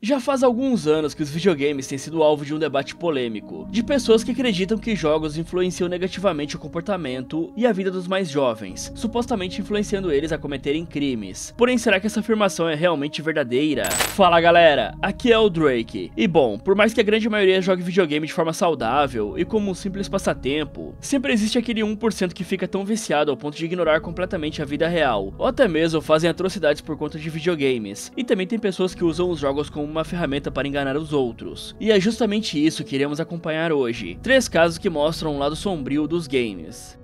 Já faz alguns anos que os videogames têm sido alvo de um debate polêmico, de pessoas que acreditam que jogos influenciam negativamente o comportamento e a vida dos mais jovens, supostamente influenciando eles a cometerem crimes. Porém, será que essa afirmação é realmente verdadeira? Fala galera, aqui é o Drake. E bom, por mais que a grande maioria jogue videogame de forma saudável e como um simples passatempo, sempre existe aquele 1% que fica tão viciado ao ponto de ignorar completamente a vida real, ou até mesmo fazem atrocidades por conta de videogames. E também tem pessoas que usam os jogos como uma ferramenta para enganar os outros. E é justamente isso que iremos acompanhar hoje. 3 casos que mostram um lado sombrio dos games.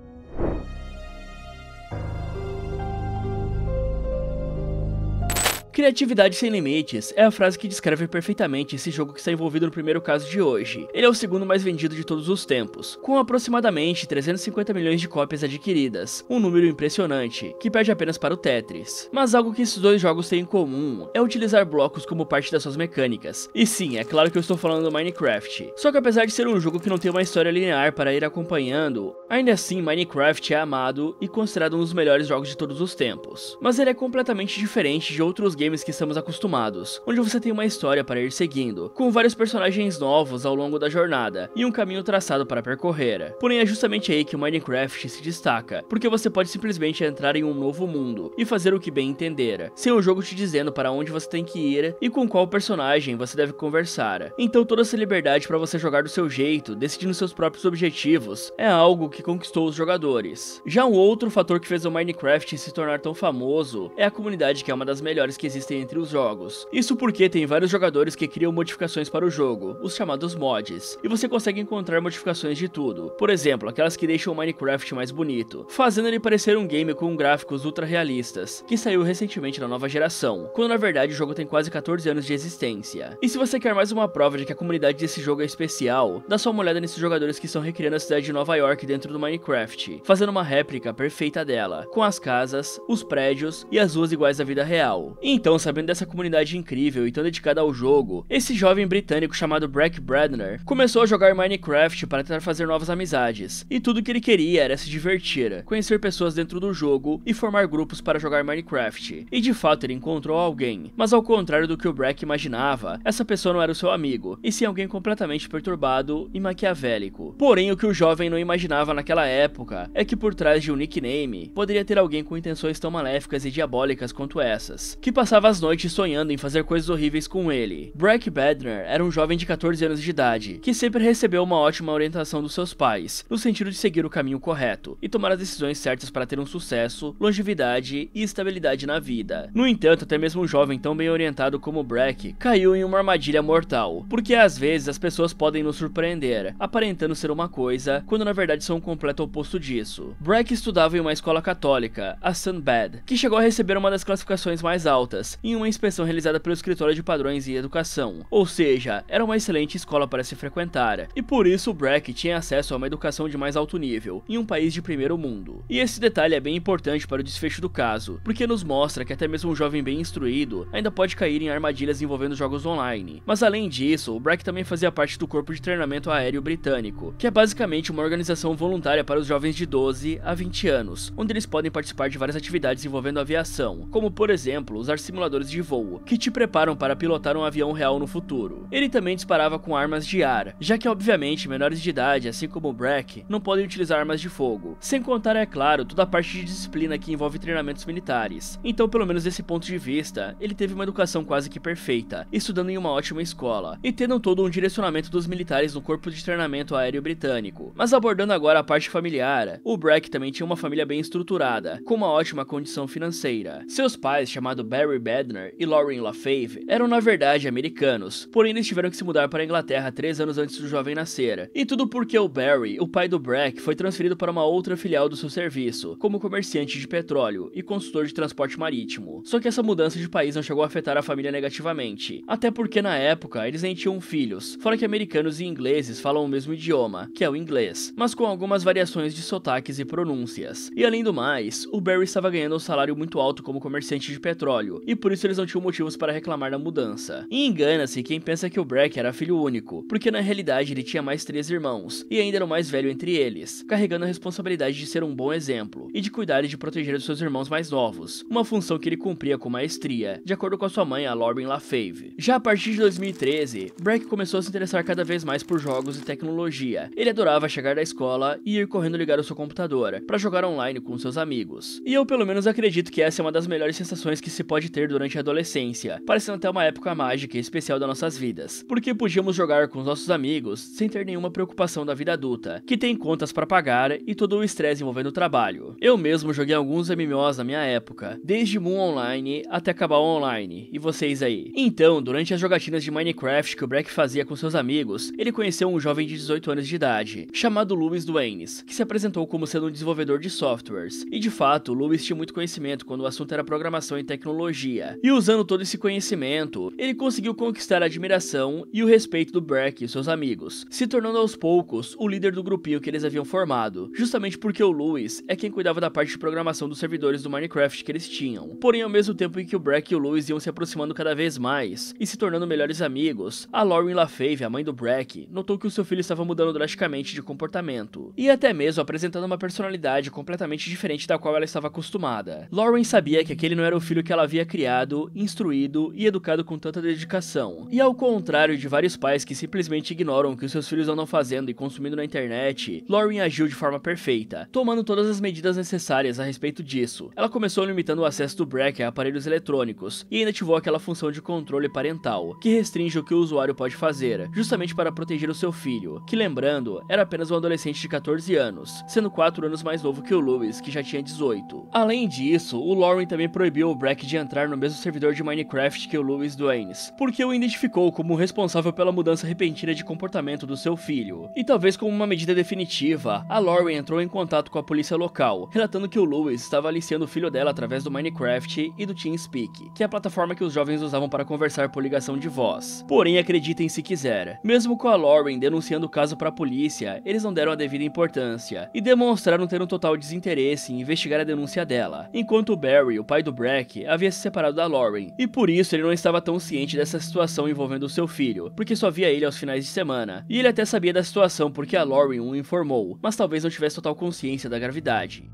Criatividade sem limites é a frase que descreve perfeitamente esse jogo que está envolvido no primeiro caso de hoje. Ele é o segundo mais vendido de todos os tempos, com aproximadamente 350 milhões de cópias adquiridas, um número impressionante, que perde apenas para o Tetris. Mas algo que esses dois jogos têm em comum é utilizar blocos como parte das suas mecânicas. E sim, é claro que eu estou falando do Minecraft. Só que apesar de ser um jogo que não tem uma história linear para ir acompanhando, ainda assim Minecraft é amado e considerado um dos melhores jogos de todos os tempos. Mas ele é completamente diferente de outros games que estamos acostumados, onde você tem uma história para ir seguindo, com vários personagens novos ao longo da jornada e um caminho traçado para percorrer. Porém é justamente aí que o Minecraft se destaca, porque você pode simplesmente entrar em um novo mundo e fazer o que bem entender, sem o jogo te dizendo para onde você tem que ir e com qual personagem você deve conversar. Então toda essa liberdade para você jogar do seu jeito, decidindo seus próprios objetivos, é algo que conquistou os jogadores. Já um outro fator que fez o Minecraft se tornar tão famoso é a comunidade, que é uma das melhores que existem entre os jogos. Isso porque tem vários jogadores que criam modificações para o jogo, os chamados mods, e você consegue encontrar modificações de tudo. Por exemplo, aquelas que deixam o Minecraft mais bonito, fazendo ele parecer um game com gráficos ultra realistas, que saiu recentemente na nova geração, quando na verdade o jogo tem quase 14 anos de existência. E se você quer mais uma prova de que a comunidade desse jogo é especial, dá só uma olhada nesses jogadores que estão recriando a cidade de Nova York dentro do Minecraft, fazendo uma réplica perfeita dela, com as casas, os prédios e as ruas iguais à vida real. Então, sabendo dessa comunidade incrível e tão dedicada ao jogo, esse jovem britânico chamado Brek Bradner começou a jogar Minecraft para tentar fazer novas amizades, e tudo que ele queria era se divertir, conhecer pessoas dentro do jogo e formar grupos para jogar Minecraft. E de fato ele encontrou alguém, mas ao contrário do que o Brek imaginava, essa pessoa não era o seu amigo, e sim alguém completamente perturbado e maquiavélico. Porém, o que o jovem não imaginava naquela época é que por trás de um nickname poderia ter alguém com intenções tão maléficas e diabólicas quanto essas, que passava as noites sonhando em fazer coisas horríveis com ele. Brek Bradner era um jovem de 14 anos de idade, que sempre recebeu uma ótima orientação dos seus pais, no sentido de seguir o caminho correto, e tomar as decisões certas para ter um sucesso, longevidade e estabilidade na vida. No entanto, até mesmo um jovem tão bem orientado como Brek caiu em uma armadilha mortal, porque às vezes as pessoas podem nos surpreender, aparentando ser uma coisa, quando na verdade são o completo oposto disso. Brek estudava em uma escola católica, a St. Bed, que chegou a receber uma das classificações mais altas em uma inspeção realizada pelo Escritório de Padrões e Educação, ou seja, era uma excelente escola para se frequentar, e por isso o Brek tinha acesso a uma educação de mais alto nível, em um país de primeiro mundo. E esse detalhe é bem importante para o desfecho do caso, porque nos mostra que até mesmo um jovem bem instruído ainda pode cair em armadilhas envolvendo jogos online. Mas além disso, o Brek também fazia parte do Corpo de Treinamento Aéreo Britânico, que é basicamente uma organização voluntária para os jovens de 12 a 20 anos, onde eles podem participar de várias atividades envolvendo aviação, como por exemplo, usar simuladores de voo, que te preparam para pilotar um avião real no futuro. Ele também disparava com armas de ar, já que obviamente menores de idade, assim como o Brek, não podem utilizar armas de fogo, sem contar, é claro, toda a parte de disciplina que envolve treinamentos militares. Então, pelo menos desse ponto de vista, ele teve uma educação quase que perfeita, estudando em uma ótima escola, e tendo todo um direcionamento dos militares no Corpo de Treinamento Aéreo Britânico. Mas abordando agora a parte familiar, o Brek também tinha uma família bem estruturada, com uma ótima condição financeira. Seus pais, chamados Barry Bradner e Lauren LaFave, eram na verdade americanos, porém eles tiveram que se mudar para a Inglaterra 3 anos antes do jovem nascer. E tudo porque o Barry, o pai do Brek, foi transferido para uma outra filial do seu serviço, como comerciante de petróleo e consultor de transporte marítimo. Só que essa mudança de país não chegou a afetar a família negativamente, até porque na época eles nem tinham filhos, fora que americanos e ingleses falam o mesmo idioma, que é o inglês, mas com algumas variações de sotaques e pronúncias. E além do mais, o Barry estava ganhando um salário muito alto como comerciante de petróleo, e por isso eles não tinham motivos para reclamar da mudança. E engana-se quem pensa que o Breck era filho único, porque na realidade ele tinha mais 3 irmãos, e ainda era o mais velho entre eles, carregando a responsabilidade de ser um bom exemplo, e de cuidar e de proteger os seus irmãos mais novos, uma função que ele cumpria com maestria, de acordo com a sua mãe, a Lauren LaFave. Já a partir de 2013, Breck começou a se interessar cada vez mais por jogos e tecnologia. Ele adorava chegar da escola e ir correndo ligar o seu computador, para jogar online com seus amigos. E eu pelo menos acredito que essa é uma das melhores sensações que se pode ter durante a adolescência, parecendo até uma época mágica e especial das nossas vidas, porque podíamos jogar com os nossos amigos sem ter nenhuma preocupação da vida adulta, que tem contas para pagar e todo o estresse envolvendo o trabalho. Eu mesmo joguei alguns MMOs na minha época, desde Moon Online até Cabal Online, e vocês aí? Então, durante as jogatinas de Minecraft que o Breck fazia com seus amigos, ele conheceu um jovem de 18 anos de idade, chamado Louis Duanes, que se apresentou como sendo um desenvolvedor de softwares, e de fato, Louis tinha muito conhecimento quando o assunto era programação e tecnologia, e usando todo esse conhecimento, ele conseguiu conquistar a admiração e o respeito do Breck e seus amigos, se tornando aos poucos o líder do grupinho que eles haviam formado, justamente porque o Louis é quem cuidava da parte de programação dos servidores do Minecraft que eles tinham. Porém, ao mesmo tempo em que o Breck e o Louis iam se aproximando cada vez mais e se tornando melhores amigos, a Lauren LaFave, a mãe do Breck, notou que o seu filho estava mudando drasticamente de comportamento, e até mesmo apresentando uma personalidade completamente diferente da qual ela estava acostumada. Lauren sabia que aquele não era o filho que ela havia criado, instruído e educado com tanta dedicação, e ao contrário de vários pais que simplesmente ignoram o que os seus filhos andam fazendo e consumindo na internet, Lauren agiu de forma perfeita, tomando todas as medidas necessárias a respeito disso. Ela começou limitando o acesso do Breck a aparelhos eletrônicos, e ainda ativou aquela função de controle parental, que restringe o que o usuário pode fazer, justamente para proteger o seu filho, que lembrando, era apenas um adolescente de 14 anos, sendo 4 anos mais novo que o Louis, que já tinha 18. Além disso, o Lauren também proibiu o Breck de entrar no mesmo servidor de Minecraft que o Louis Duanes, porque o identificou como responsável pela mudança repentina de comportamento do seu filho. E talvez como uma medida definitiva, a Lauren entrou em contato com a polícia local, relatando que o Louis estava aliciando o filho dela através do Minecraft e do TeamSpeak, que é a plataforma que os jovens usavam para conversar por ligação de voz. Porém, acreditem se quiser, mesmo com a Lauren denunciando o caso para a polícia, eles não deram a devida importância, e demonstraram ter um total desinteresse em investigar a denúncia dela, enquanto o Barry, o pai do Breck, havia se separado da Lauren, e por isso ele não estava tão ciente dessa situação envolvendo o seu filho, porque só via ele aos finais de semana, e ele até sabia da situação porque a Lauren o informou, mas talvez não tivesse total consciência da gravidade.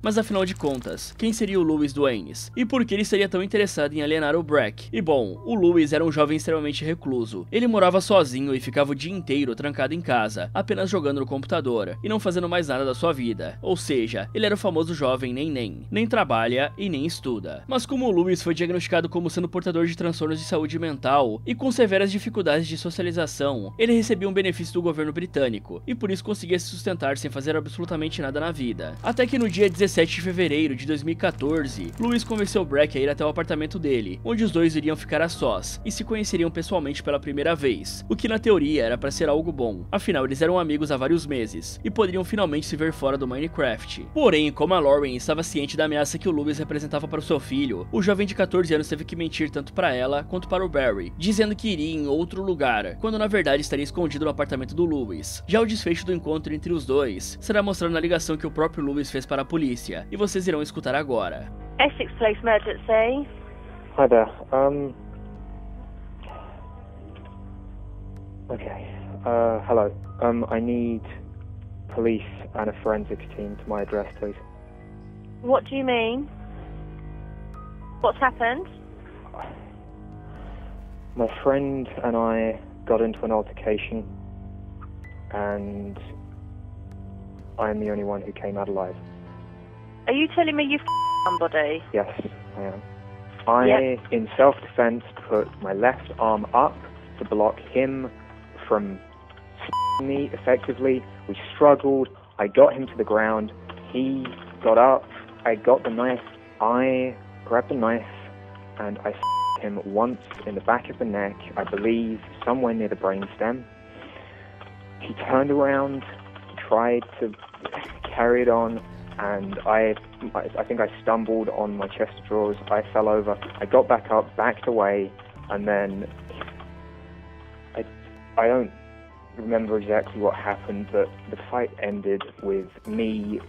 Mas afinal de contas, quem seria o Louis Duanes? E por que ele seria tão interessado em alienar o Breck? E bom, o Louis era um jovem extremamente recluso. Ele morava sozinho e ficava o dia inteiro trancado em casa, apenas jogando no computador, e não fazendo mais nada da sua vida. Ou seja, ele era o famoso jovem nem trabalha e nem estuda. Mas como o Louis foi diagnosticado como sendo portador de transtornos de saúde mental e com severas dificuldades de socialização, ele recebia um benefício do governo britânico, e por isso conseguia se sustentar sem fazer absolutamente nada na vida. Até que no dia 17 de fevereiro de 2014, Louis convenceu Breck a ir até o apartamento dele, onde os dois iriam ficar a sós, e se conheceriam pessoalmente pela primeira vez, o que na teoria era para ser algo bom, afinal eles eram amigos há vários meses, e poderiam finalmente se ver fora do Minecraft. Porém, como a Lauren estava ciente da ameaça que o Louis representava para o seu filho, o jovem de 14 anos teve que mentir tanto para ela quanto para o Barry, dizendo que iria em outro lugar, quando na verdade estaria escondido no apartamento do Louis. Já o desfecho do encontro entre os dois será mostrado na ligação que o próprio Louis fez para a polícia, e vocês irão escutar agora. Essex Place Emergency. Hi there. Okay. Hello. I need police and a forensics team to my address, please. What do you mean? What's happened? My friend and I got into an altercation, and I'm the only one who came out alive. Are you telling me you somebody? Yes, I am. I, in self-defense, put my left arm up to block him from me effectively. We struggled. I got him to the ground. He got up. I got the knife. I grabbed the knife and I him once in the back of the neck, I believe somewhere near the brainstem. He turned around, tried to carry it on, and I think I stumbled on my chest of drawers. I fell over. I got back up, backed away, and then I don't remember exactly what happened, but the fight ended with me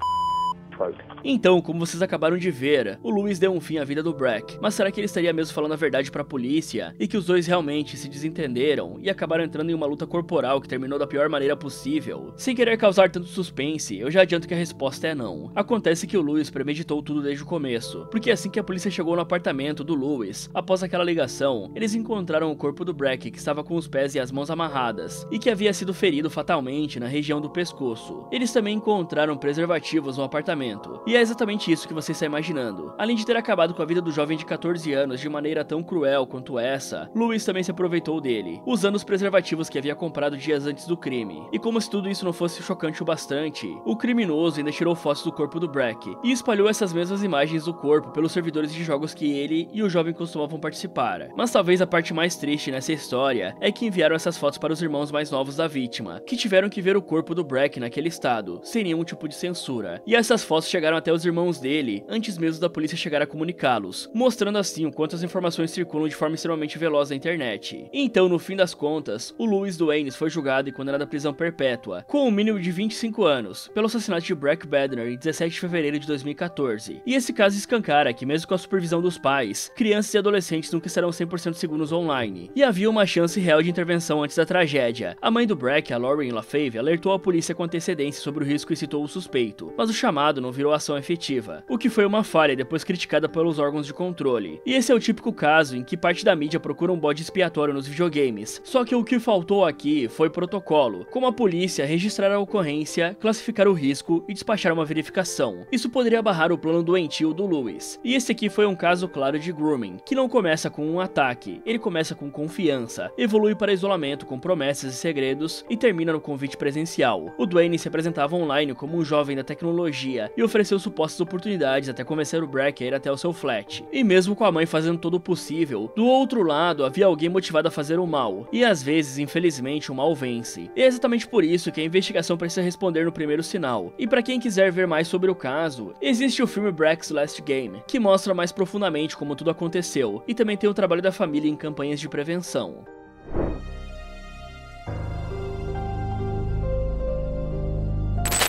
trope. Então, como vocês acabaram de ver, o Louis deu um fim à vida do Brack, mas será que ele estaria mesmo falando a verdade pra polícia? E que os dois realmente se desentenderam e acabaram entrando em uma luta corporal que terminou da pior maneira possível? Sem querer causar tanto suspense, eu já adianto que a resposta é não. Acontece que o Louis premeditou tudo desde o começo, porque assim que a polícia chegou no apartamento do Louis, após aquela ligação, eles encontraram o corpo do Brack, que estava com os pés e as mãos amarradas, e que havia sido ferido fatalmente na região do pescoço. Eles também encontraram preservativos no apartamento, e é exatamente isso que você está imaginando. Além de ter acabado com a vida do jovem de 14 anos de maneira tão cruel quanto essa, Louis também se aproveitou dele, usando os preservativos que havia comprado dias antes do crime. E como se tudo isso não fosse chocante o bastante, o criminoso ainda tirou fotos do corpo do Brack e espalhou essas mesmas imagens do corpo pelos servidores de jogos que ele e o jovem costumavam participar. Mas talvez a parte mais triste nessa história é que enviaram essas fotos para os irmãos mais novos da vítima, que tiveram que ver o corpo do Brack naquele estado, sem nenhum tipo de censura. E essas fotos chegaram até os irmãos dele, antes mesmo da polícia chegar a comunicá-los, mostrando assim o quanto as informações circulam de forma extremamente veloz na internet. Então, no fim das contas, o Louis Duanes foi julgado e condenado à prisão perpétua, com um mínimo de 25 anos, pelo assassinato de Brack Bednar em 17 de fevereiro de 2014. E esse caso escancara que, mesmo com a supervisão dos pais, crianças e adolescentes nunca estarão 100% seguros online, e havia uma chance real de intervenção antes da tragédia. A mãe do Brack, a Lauren LaFave, alertou a polícia com antecedência sobre o risco e citou o suspeito, mas o chamado não virou ação efetiva, o que foi uma falha depois criticada pelos órgãos de controle. E esse é o típico caso em que parte da mídia procura um bode expiatório nos videogames, só que o que faltou aqui foi protocolo, como a polícia registrar a ocorrência, classificar o risco e despachar uma verificação. Isso poderia barrar o plano doentio do Louis. E esse aqui foi um caso claro de grooming, que não começa com um ataque, ele começa com confiança, evolui para isolamento com promessas e segredos e termina no convite presencial. O Duane se apresentava online como um jovem da tecnologia e ofereceu supostas oportunidades até convencer o Brack a ir até o seu flat. E mesmo com a mãe fazendo todo o possível, do outro lado havia alguém motivado a fazer o mal, e às vezes, infelizmente, o mal vence. E é exatamente por isso que a investigação precisa responder no primeiro sinal. E para quem quiser ver mais sobre o caso, existe o filme Brack's Last Game, que mostra mais profundamente como tudo aconteceu, e também tem o trabalho da família em campanhas de prevenção.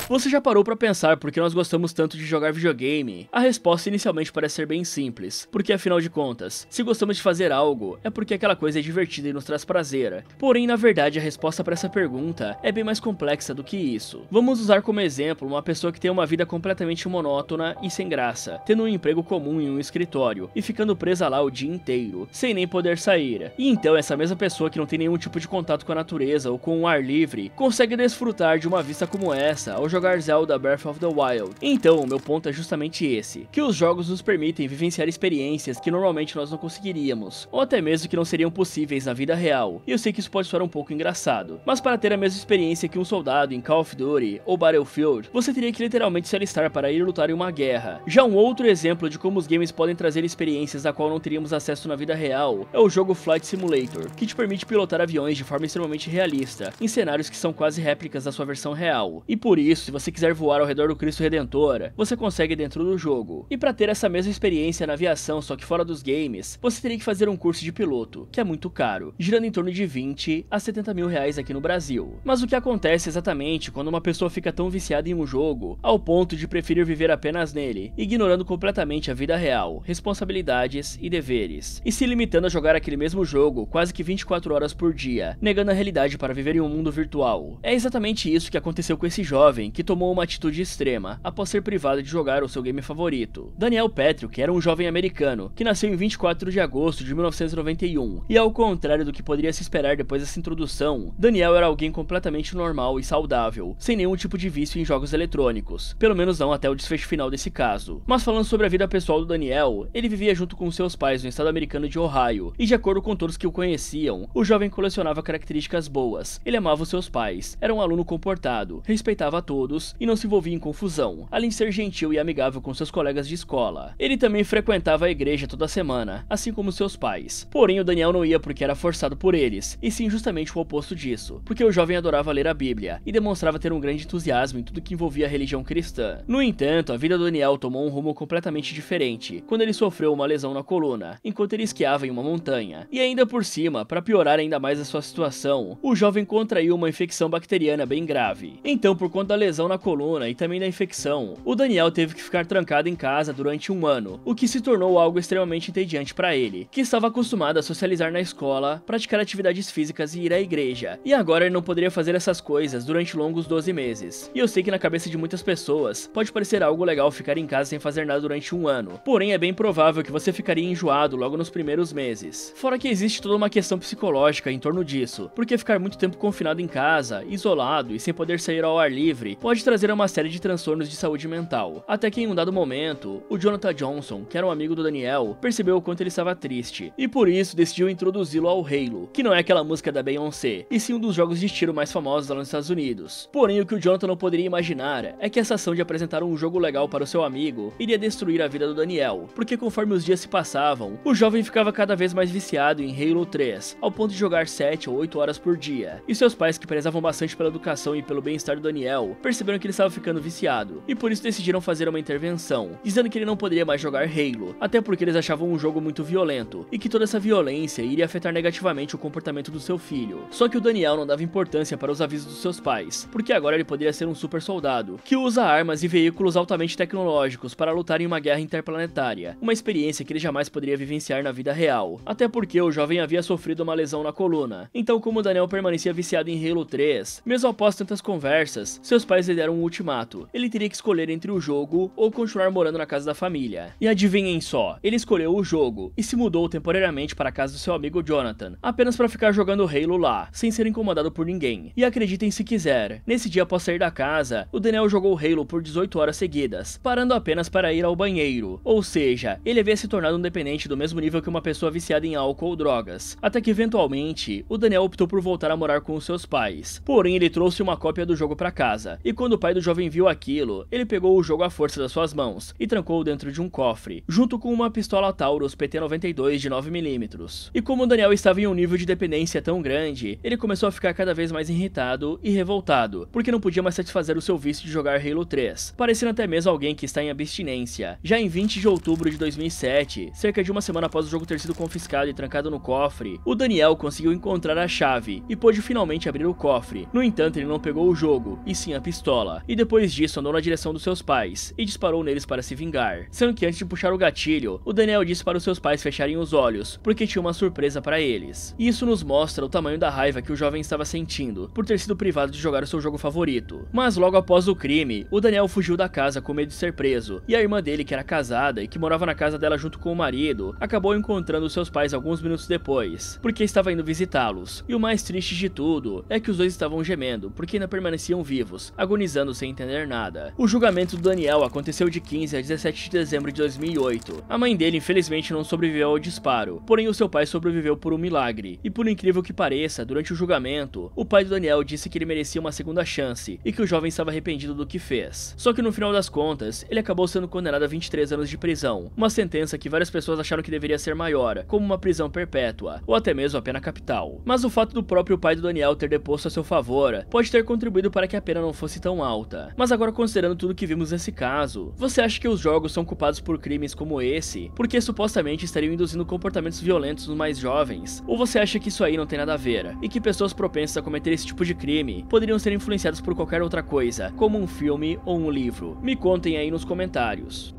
Você já parou pra pensar por que nós gostamos tanto de jogar videogame? A resposta inicialmente parece ser bem simples, porque afinal de contas, se gostamos de fazer algo, é porque aquela coisa é divertida e nos traz prazer. Porém, na verdade, a resposta para essa pergunta é bem mais complexa do que isso. Vamos usar como exemplo uma pessoa que tem uma vida completamente monótona e sem graça, tendo um emprego comum em um escritório, e ficando presa lá o dia inteiro, sem nem poder sair. E então essa mesma pessoa que não tem nenhum tipo de contato com a natureza ou com o ar livre, consegue desfrutar de uma vista como essa ao jogar Zelda Breath of the Wild. Então, o meu ponto é justamente esse, que os jogos nos permitem vivenciar experiências que normalmente nós não conseguiríamos, ou até mesmo que não seriam possíveis na vida real. E eu sei que isso pode soar um pouco engraçado, mas para ter a mesma experiência que um soldado em Call of Duty ou Battlefield, você teria que literalmente se alistar para ir lutar em uma guerra. Já um outro exemplo de como os games podem trazer experiências a qual não teríamos acesso na vida real é o jogo Flight Simulator, que te permite pilotar aviões de forma extremamente realista, em cenários que são quase réplicas da sua versão real. E por isso, se você quiser voar ao redor do Cristo Redentor, você consegue dentro do jogo. E para ter essa mesma experiência na aviação, só que fora dos games, você teria que fazer um curso de piloto, que é muito caro, girando em torno de 20 a 70 mil reais aqui no Brasil. Mas o que acontece exatamente quando uma pessoa fica tão viciada em um jogo, ao ponto de preferir viver apenas nele, ignorando completamente a vida real, responsabilidades e deveres, e se limitando a jogar aquele mesmo jogo quase que 24 horas por dia, negando a realidade para viver em um mundo virtual. É exatamente isso que aconteceu com esse jovem que tomou uma atitude extrema após ser privado de jogar o seu game favorito. Daniel Patrick era um jovem americano que nasceu em 24 de agosto de 1991, e ao contrário do que poderia se esperar depois dessa introdução, Daniel era alguém completamente normal e saudável, sem nenhum tipo de vício em jogos eletrônicos, pelo menos não até o desfecho final desse caso. Mas falando sobre a vida pessoal do Daniel, ele vivia junto com seus pais no estado americano de Ohio, e de acordo com todos que o conheciam, o jovem colecionava características boas. Ele amava os seus pais, era um aluno comportado, respeitava a todos e não se envolvia em confusão, além de ser gentil e amigável com seus colegas de escola. Ele também frequentava a igreja toda semana, assim como seus pais. Porém, o Daniel não ia porque era forçado por eles, e sim justamente o oposto disso, porque o jovem adorava ler a Bíblia e demonstrava ter um grande entusiasmo em tudo que envolvia a religião cristã. No entanto, a vida do Daniel tomou um rumo completamente diferente, quando ele sofreu uma lesão na coluna, enquanto ele esquiava em uma montanha. E ainda por cima, para piorar ainda mais a sua situação, o jovem contraiu uma infecção bacteriana bem grave. Então, por conta da lesão, lesão na coluna e também da infecção, o Daniel teve que ficar trancado em casa durante 1 ano, o que se tornou algo extremamente entediante para ele, que estava acostumado a socializar na escola, praticar atividades físicas e ir à igreja, e agora ele não poderia fazer essas coisas durante longos 12 meses. E eu sei que na cabeça de muitas pessoas, pode parecer algo legal ficar em casa sem fazer nada durante 1 ano, porém é bem provável que você ficaria enjoado logo nos primeiros meses. Fora que existe toda uma questão psicológica em torno disso, porque ficar muito tempo confinado em casa, isolado e sem poder sair ao ar livre, pode trazer uma série de transtornos de saúde mental. Até que em um dado momento, o Jonathan Johnson, que era um amigo do Daniel, percebeu o quanto ele estava triste, e por isso decidiu introduzi-lo ao Halo, que não é aquela música da Beyoncé, e sim um dos jogos de tiro mais famosos lá nos Estados Unidos. Porém, o que o Jonathan não poderia imaginar é que essa ação de apresentar um jogo legal para o seu amigo iria destruir a vida do Daniel, porque conforme os dias se passavam, o jovem ficava cada vez mais viciado em Halo 3, ao ponto de jogar 7 ou 8 horas por dia. E seus pais, que prezavam bastante pela educação e pelo bem-estar do Daniel, perceberam que ele estava ficando viciado, e por isso decidiram fazer uma intervenção, dizendo que ele não poderia mais jogar Halo, até porque eles achavam um jogo muito violento, e que toda essa violência iria afetar negativamente o comportamento do seu filho. Só que o Daniel não dava importância para os avisos dos seus pais, porque agora ele poderia ser um super soldado, que usa armas e veículos altamente tecnológicos para lutar em uma guerra interplanetária, uma experiência que ele jamais poderia vivenciar na vida real, até porque o jovem havia sofrido uma lesão na coluna. Então, como o Daniel permanecia viciado em Halo 3, mesmo após tantas conversas, seus pais lhe deram um ultimato. Ele teria que escolher entre o jogo ou continuar morando na casa da família. E adivinhem só, ele escolheu o jogo e se mudou temporariamente para a casa do seu amigo Jonathan, apenas para ficar jogando Halo lá, sem ser incomodado por ninguém. E acreditem se quiser, nesse dia após sair da casa, o Daniel jogou Halo por 18 horas seguidas, parando apenas para ir ao banheiro. Ou seja, ele havia se tornado um dependente do mesmo nível que uma pessoa viciada em álcool ou drogas. Até que eventualmente, o Daniel optou por voltar a morar com os seus pais. Porém, ele trouxe uma cópia do jogo para casa, e quando o pai do jovem viu aquilo, ele pegou o jogo à força das suas mãos e trancou-o dentro de um cofre, junto com uma pistola Taurus PT-92 de 9mm. E como o Daniel estava em um nível de dependência tão grande, ele começou a ficar cada vez mais irritado e revoltado, porque não podia mais satisfazer o seu vício de jogar Halo 3, parecendo até mesmo alguém que está em abstinência. Já em 20 de outubro de 2007, cerca de uma semana após o jogo ter sido confiscado e trancado no cofre, o Daniel conseguiu encontrar a chave e pôde finalmente abrir o cofre. No entanto, ele não pegou o jogo, e sim a pistola, e depois disso andou na direção dos seus pais e disparou neles para se vingar. Sendo que antes de puxar o gatilho, o Daniel disse para os seus pais fecharem os olhos, porque tinha uma surpresa para eles. E isso nos mostra o tamanho da raiva que o jovem estava sentindo, por ter sido privado de jogar o seu jogo favorito. Mas logo após o crime, o Daniel fugiu da casa com medo de ser preso, e a irmã dele, que era casada e que morava na casa dela junto com o marido, acabou encontrando seus pais alguns minutos depois, porque estava indo visitá-los. E o mais triste de tudo é que os dois estavam gemendo, porque ainda permaneciam vivos, agonizando sem entender nada. O julgamento do Daniel aconteceu de 15 a 17 de dezembro de 2008. A mãe dele infelizmente não sobreviveu ao disparo, porém o seu pai sobreviveu por um milagre. E por incrível que pareça, durante o julgamento, o pai do Daniel disse que ele merecia uma segunda chance e que o jovem estava arrependido do que fez. Só que no final das contas, ele acabou sendo condenado a 23 anos de prisão, uma sentença que várias pessoas acharam que deveria ser maior, como uma prisão perpétua, ou até mesmo a pena capital. Mas o fato do próprio pai do Daniel ter deposto a seu favor pode ter contribuído para que a pena não fosse tão alta. Mas agora, considerando tudo que vimos nesse caso, você acha que os jogos são culpados por crimes como esse, porque supostamente estariam induzindo comportamentos violentos nos mais jovens? Ou você acha que isso aí não tem nada a ver, e que pessoas propensas a cometer esse tipo de crime poderiam ser influenciadas por qualquer outra coisa, como um filme ou um livro? Me contem aí nos comentários.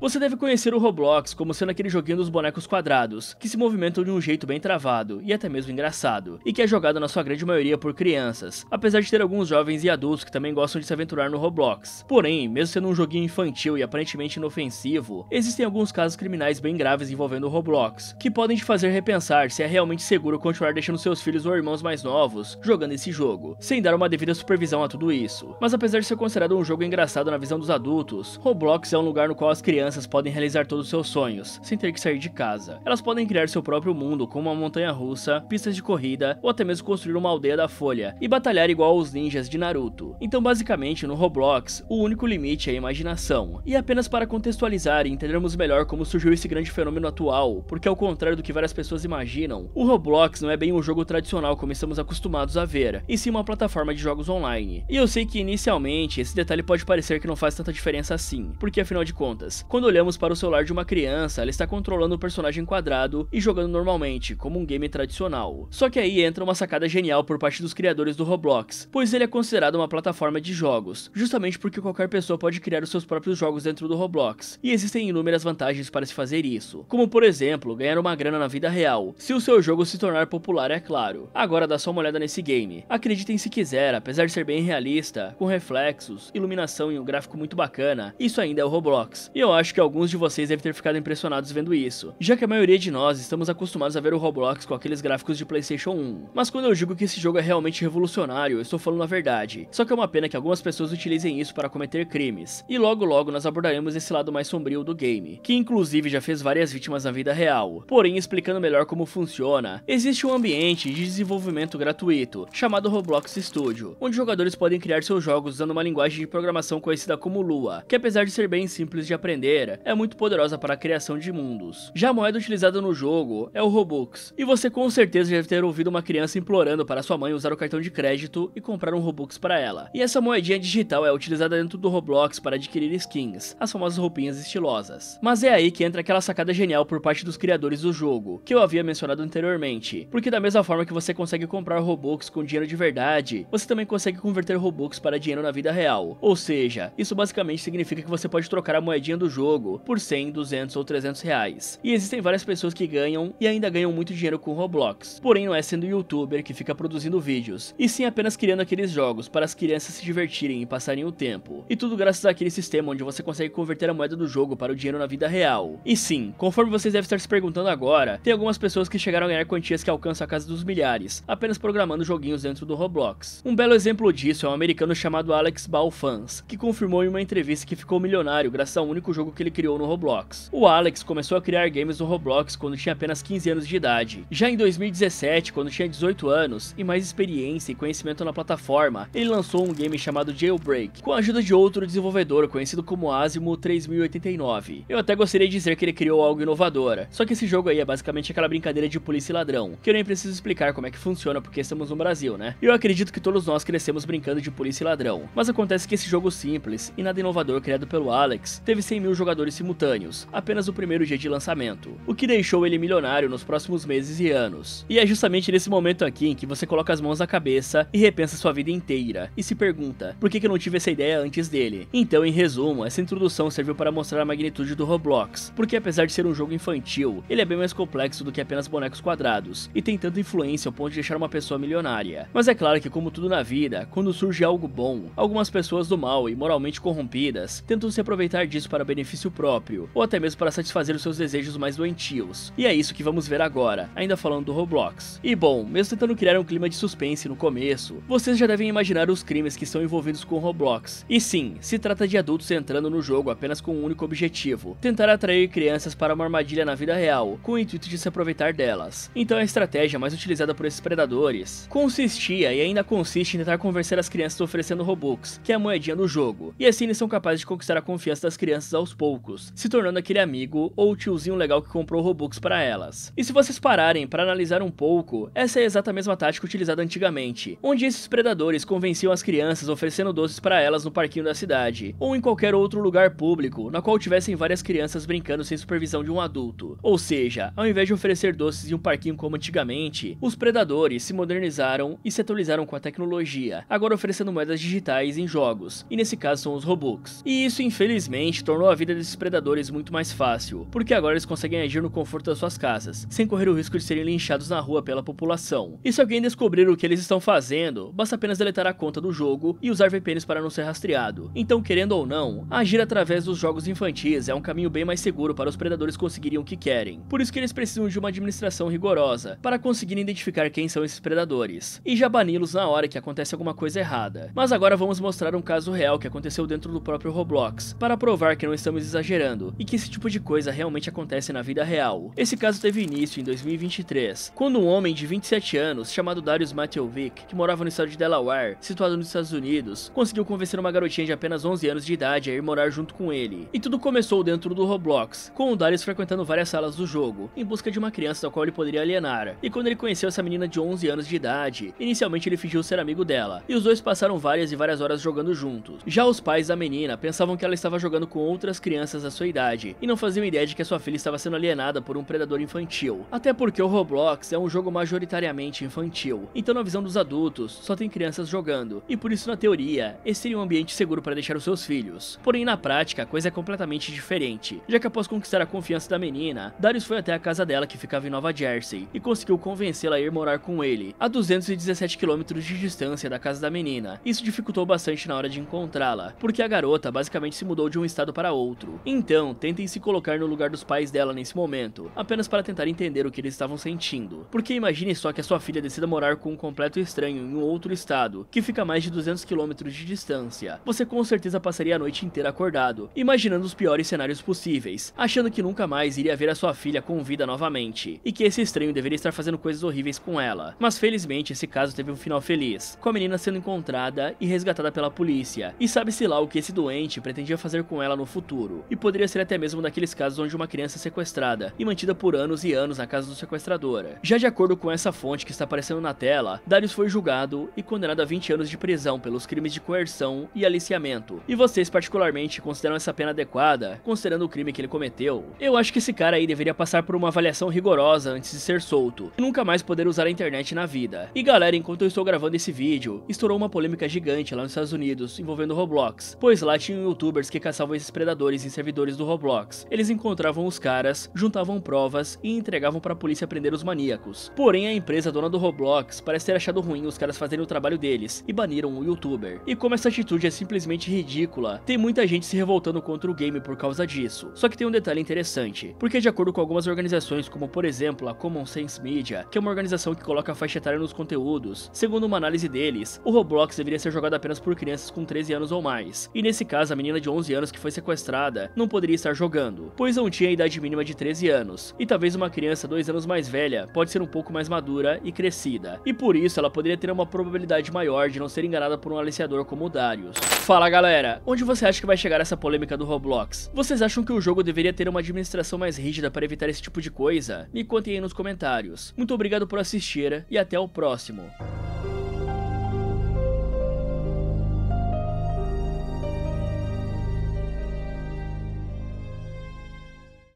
Você deve conhecer o Roblox como sendo aquele joguinho dos bonecos quadrados, que se movimentam de um jeito bem travado, e até mesmo engraçado, e que é jogado na sua grande maioria por crianças, apesar de ter alguns jovens e adultos que também gostam de se aventurar no Roblox. Porém, mesmo sendo um joguinho infantil e aparentemente inofensivo, existem alguns casos criminais bem graves envolvendo o Roblox, que podem te fazer repensar se é realmente seguro continuar deixando seus filhos ou irmãos mais novos jogando esse jogo, sem dar uma devida supervisão a tudo isso. Mas apesar de ser considerado um jogo engraçado na visão dos adultos, Roblox é um lugar no qual as crianças podem realizar todos os seus sonhos, sem ter que sair de casa. Elas podem criar seu próprio mundo, como uma montanha-russa, pistas de corrida, ou até mesmo construir uma aldeia da Folha, e batalhar igual aos ninjas de Naruto. Então basicamente, no Roblox, o único limite é a imaginação. E apenas para contextualizar e entendermos melhor como surgiu esse grande fenômeno atual, porque ao contrário do que várias pessoas imaginam, o Roblox não é bem um jogo tradicional como estamos acostumados a ver, e sim uma plataforma de jogos online. E eu sei que inicialmente, esse detalhe pode parecer que não faz tanta diferença assim, porque afinal de contas, quando quando olhamos para o celular de uma criança, ela está controlando o personagem quadrado e jogando normalmente, como um game tradicional. Só que aí entra uma sacada genial por parte dos criadores do Roblox, pois ele é considerado uma plataforma de jogos, justamente porque qualquer pessoa pode criar os seus próprios jogos dentro do Roblox, e existem inúmeras vantagens para se fazer isso, como por exemplo, ganhar uma grana na vida real, se o seu jogo se tornar popular, é claro. Agora dá só uma olhada nesse game. Acreditem se quiser, apesar de ser bem realista, com reflexos, iluminação e um gráfico muito bacana, isso ainda é o Roblox. E eu acho que alguns de vocês devem ter ficado impressionados vendo isso, já que a maioria de nós estamos acostumados a ver o Roblox com aqueles gráficos de PlayStation 1. Mas quando eu digo que esse jogo é realmente revolucionário, eu estou falando a verdade. Só que é uma pena que algumas pessoas utilizem isso para cometer crimes. E logo nós abordaremos esse lado mais sombrio do game, que inclusive já fez várias vítimas na vida real. Porém, explicando melhor como funciona, existe um ambiente de desenvolvimento gratuito, chamado Roblox Studio, onde jogadores podem criar seus jogos usando uma linguagem de programação conhecida como Lua, que apesar de ser bem simples de aprender, é muito poderosa para a criação de mundos. Já a moeda utilizada no jogo é o Robux, e você com certeza deve ter ouvido uma criança implorando para sua mãe usar o cartão de crédito e comprar um Robux para ela. E essa moedinha digital é utilizada dentro do Roblox para adquirir skins, as famosas roupinhas estilosas. Mas é aí que entra aquela sacada genial por parte dos criadores do jogo, que eu havia mencionado anteriormente, porque da mesma forma que você consegue comprar Robux com dinheiro de verdade, você também consegue converter Robux para dinheiro na vida real. Ou seja, isso basicamente significa que você pode trocar a moedinha do jogo por 100, 200 ou 300 reais. E existem várias pessoas que ganham e ainda ganham muito dinheiro com Roblox. Porém, não é sendo youtuber que fica produzindo vídeos, e sim apenas criando aqueles jogos para as crianças se divertirem e passarem o tempo. E tudo graças àquele sistema onde você consegue converter a moeda do jogo para o dinheiro na vida real. E sim, conforme vocês devem estar se perguntando agora, tem algumas pessoas que chegaram a ganhar quantias que alcançam a casa dos milhares, apenas programando joguinhos dentro do Roblox. Um belo exemplo disso é um americano chamado Alex Balfans, que confirmou em uma entrevista que ficou milionário graças ao único jogo que ele criou no Roblox. O Alex começou a criar games no Roblox quando tinha apenas 15 anos de idade. Já em 2017, quando tinha 18 anos e mais experiência e conhecimento na plataforma, ele lançou um game chamado Jailbreak, com a ajuda de outro desenvolvedor conhecido como Asimo 3089. Eu até gostaria de dizer que ele criou algo inovador, só que esse jogo aí é basicamente aquela brincadeira de polícia e ladrão, que eu nem preciso explicar como é que funciona porque estamos no Brasil, né? Eu acredito que todos nós crescemos brincando de polícia e ladrão, mas acontece que esse jogo simples e nada inovador criado pelo Alex teve 100 mil jogadores simultâneos, apenas no primeiro dia de lançamento, o que deixou ele milionário nos próximos meses e anos. E é justamente nesse momento aqui em que você coloca as mãos na cabeça e repensa sua vida inteira, e se pergunta, por que eu não tive essa ideia antes dele? Então, em resumo, essa introdução serviu para mostrar a magnitude do Roblox, porque apesar de ser um jogo infantil, ele é bem mais complexo do que apenas bonecos quadrados, e tem tanta influência ao ponto de deixar uma pessoa milionária. Mas é claro que, como tudo na vida, quando surge algo bom, algumas pessoas do mal e moralmente corrompidas tentam se aproveitar disso para benefício próprio, ou até mesmo para satisfazer os seus desejos mais doentios. E é isso que vamos ver agora, ainda falando do Roblox. E bom, mesmo tentando criar um clima de suspense no começo, vocês já devem imaginar os crimes que estão envolvidos com o Roblox. E sim, se trata de adultos entrando no jogo apenas com um único objetivo: tentar atrair crianças para uma armadilha na vida real, com o intuito de se aproveitar delas. Então a estratégia mais utilizada por esses predadores consistia e ainda consiste em tentar convencer as crianças oferecendo Robux, que é a moedinha do jogo, e assim eles são capazes de conquistar a confiança das crianças aos poucos, se tornando aquele amigo ou o tiozinho legal que comprou Robux para elas. E se vocês pararem para analisar um pouco, essa é a exata mesma tática utilizada antigamente, onde esses predadores convenciam as crianças oferecendo doces para elas no parquinho da cidade, ou em qualquer outro lugar público, na qual tivessem várias crianças brincando sem supervisão de um adulto. Ou seja, ao invés de oferecer doces em um parquinho como antigamente, os predadores se modernizaram e se atualizaram com a tecnologia, agora oferecendo moedas digitais em jogos, e nesse caso são os Robux. E isso infelizmente tornou a vida desses predadores muito mais fácil, porque agora eles conseguem agir no conforto das suas casas, sem correr o risco de serem linchados na rua pela população. E se alguém descobrir o que eles estão fazendo, basta apenas deletar a conta do jogo e usar VPNs para não ser rastreado. Então, querendo ou não, agir através dos jogos infantis é um caminho bem mais seguro para os predadores conseguirem o que querem. Por isso que eles precisam de uma administração rigorosa, para conseguirem identificar quem são esses predadores, e já bani-los na hora que acontece alguma coisa errada. Mas agora vamos mostrar um caso real que aconteceu dentro do próprio Roblox, para provar que não estamos exagerando, e que esse tipo de coisa realmente acontece na vida real. Esse caso teve início em 2023, quando um homem de 27 anos, chamado Darius Mateovic, que morava no estado de Delaware, situado nos Estados Unidos, conseguiu convencer uma garotinha de apenas 11 anos de idade a ir morar junto com ele. E tudo começou dentro do Roblox, com o Darius frequentando várias salas do jogo, em busca de uma criança da qual ele poderia alienar. E quando ele conheceu essa menina de 11 anos de idade, inicialmente ele fingiu ser amigo dela, e os dois passaram várias e várias horas jogando juntos. Já os pais da menina pensavam que ela estava jogando com outras crianças da sua idade e não faziam ideia de que a sua filha estava sendo alienada por um predador infantil. Até porque o Roblox é um jogo majoritariamente infantil, então na visão dos adultos só tem crianças jogando, e por isso na teoria esse seria um ambiente seguro para deixar os seus filhos. Porém na prática a coisa é completamente diferente, já que após conquistar a confiança da menina, Darius foi até a casa dela que ficava em Nova Jersey e conseguiu convencê-la a ir morar com ele, a 217 km de distância da casa da menina. Isso dificultou bastante na hora de encontrá-la, porque a garota basicamente se mudou de um estado para outro. Então, tentem se colocar no lugar dos pais dela nesse momento, apenas para tentar entender o que eles estavam sentindo. Porque imagine só que a sua filha decida morar com um completo estranho em um outro estado, que fica a mais de 200 km de distância. Você com certeza passaria a noite inteira acordado, imaginando os piores cenários possíveis, achando que nunca mais iria ver a sua filha com vida novamente, e que esse estranho deveria estar fazendo coisas horríveis com ela. Mas felizmente esse caso teve um final feliz, com a menina sendo encontrada e resgatada pela polícia, e sabe-se lá o que esse doente pretendia fazer com ela no futuro, e poderia ser até mesmo daqueles casos onde uma criança é sequestrada e mantida por anos e anos na casa do sequestrador. Já de acordo com essa fonte que está aparecendo na tela, Darius foi julgado e condenado a 20 anos de prisão pelos crimes de coerção e aliciamento. E vocês particularmente consideram essa pena adequada, considerando o crime que ele cometeu? Eu acho que esse cara aí deveria passar por uma avaliação rigorosa antes de ser solto, e nunca mais poder usar a internet na vida. E galera, enquanto eu estou gravando esse vídeo, estourou uma polêmica gigante lá nos Estados Unidos envolvendo Roblox, pois lá tinham youtubers que caçavam esses predadores em servidores do Roblox. Eles encontravam os caras, juntavam provas e entregavam para a polícia prender os maníacos. Porém a empresa dona do Roblox parece ter achado ruim os caras fazerem o trabalho deles e baniram o youtuber. E como essa atitude é simplesmente ridícula, tem muita gente se revoltando contra o game por causa disso. Só que tem um detalhe interessante, porque de acordo com algumas organizações, como por exemplo a Common Sense Media, que é uma organização que coloca a faixa etária nos conteúdos, segundo uma análise deles, o Roblox deveria ser jogado apenas por crianças com 13 anos ou mais. E nesse caso a menina de 11 anos que foi sequestrada não poderia estar jogando, pois não tinha a idade mínima de 13 anos, e talvez uma criança 2 anos mais velha pode ser um pouco mais madura e crescida, e por isso ela poderia ter uma probabilidade maior de não ser enganada por um aliciador como o Darius. Fala galera, onde você acha que vai chegar essa polêmica do Roblox? Vocês acham que o jogo deveria ter uma administração mais rígida para evitar esse tipo de coisa? Me contem aí nos comentários. Muito obrigado por assistir e até o próximo.